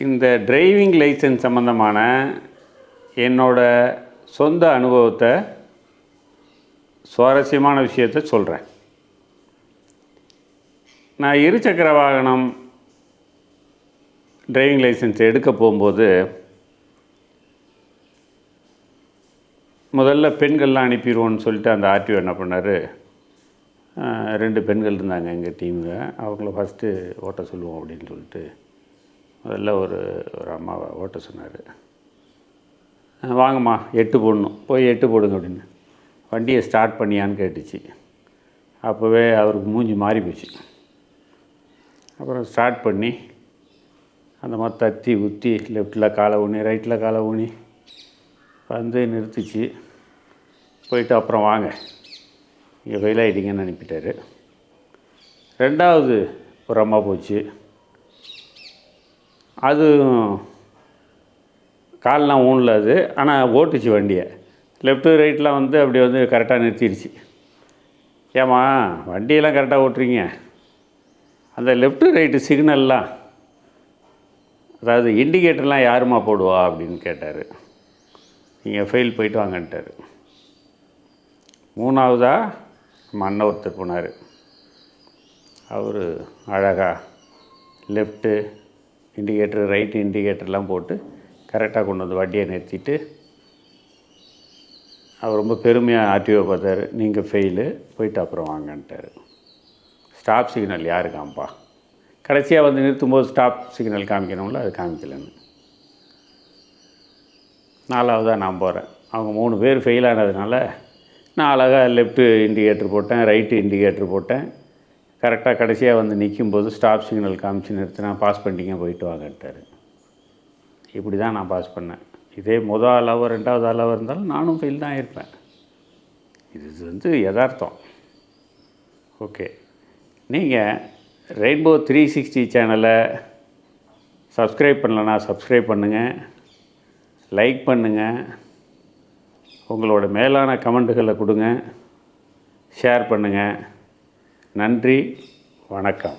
இந்த driving licence சம்மந்தமான என்னோட சொந்த அனுபவத்தை சுவாரஸ்யமான விஷயத்தை சொல்கிறேன். நான் இருசக்கர வாகனம் டிரைவிங் லைசன்ஸ் எடுக்க போகும்போது முதல்ல பெண்கள்லாம் அனுப்பிடுவோன்னு சொல்லிட்டு அந்த ஆர்டிஓ என்ன பண்ணார், 2 பெண்கள் இருந்தாங்க எங்கள் டீமில். அவங்கள ஃபஸ்ட்டு ஓட்ட சொல்லுவோம் அப்படின்னு சொல்லிட்டு முதல்ல ஒரு அம்மாவை ஓட்ட சொன்னார். வாங்கம்மா 8 போடணும், போய் 8 போடுங்க அப்படின்னு. வண்டியை ஸ்டார்ட் பண்ணியான்னு கேட்டுச்சு. அப்போவே அவருக்கு மூஞ்சி மாறி போச்சு. அப்புறம் ஸ்டார்ட் பண்ணி அந்த மாதிரி தத்தி ஊற்றி லெஃப்ட்டில் காலை ஊனி ரைட்டில் காலை ஊனி வந்து நிறுத்திச்சு. போயிட்டு அப்புறம் வாங்க இங்கே ஃபெயில் ஆகிட்டீங்கன்னு அனுப்பிட்டார். 2வது ஒரு அம்மா போச்சு. அது கால்லாம் ஊனல அது, ஆனால் ஓட்டுச்சு வண்டியை. லெஃப்ட்டு ரைட்லாம் வந்து அப்படி வந்து கரெக்டாக நிறுத்திடுச்சு. ஏம்மா வண்டியெல்லாம் கரெக்டாக ஓட்டுறீங்க, அந்த லெஃப்ட்டு ரைட்டு சிக்னல்லாம், அதாவது இண்டிகேட்டர்லாம் யாருமா போடுவா அப்படின்னு கேட்டார். நீங்கள் ஃபெயில் போயிட்டு வாங்கன்ட்டார். 3வதாக நம்ம அண்ணன் ஒருத்தர் போனார். அவர் அழகாக லெஃப்ட்டு இண்டிகேட்டர் ரைட்டு இண்டிகேட்டர்லாம் போட்டு கரெக்டாக கொண்டு வந்து வண்டியை நிறுத்திட்டு அவர் ரொம்ப பெருமையாக ஆர்டிஓ பார்த்தார். நீங்கள் ஃபெயிலு, போயிட்டு அப்புறம் வாங்கன்ட்டார். ஸ்டாப் சிக்னல் யார் காமிப்பா? கடைசியாக வந்து நிறுத்தும்போது ஸ்டாப் சிக்னல் காமிக்கணும்ல, அது காமிக்கலன்னு. 4வதாக நான் போகிறேன். அவங்க 3 பேர் ஃபெயில் ஆனதுனால நான் அழகாக லெஃப்ட்டு இண்டிகேட்டர் போட்டேன், ரைட்டு இண்டிகேட்டர் போட்டேன். கரெக்டாக கடைசியாக வந்து நிற்கும்போது ஸ்டாப் சிக்னல் காமிச்சு நிறுத்தினா பாஸ் பண்ணிட்டீங்க, போயிட்டு வாங்கன்ட்டார். இப்படி தான் நான் பாஸ் பண்ணேன். இதே முதல் ஆளாவோ 2வது ஆளாவோ இருந்தாலும் நானும் ஃபெயில் தான் ஆகிருப்பேன். இது வந்து யதார்த்தம். ஓகே, நீங்கள் ரெயின்போ 360 சேனலை சப்ஸ்கிரைப் பண்ணலன்னா சப்ஸ்கிரைப் பண்ணுங்கள், லைக் பண்ணுங்கள், உங்களோட மேலான கமெண்ட்டுகளை கொடுங்க, ஷேர் பண்ணுங்கள். நன்றி, வணக்கம்.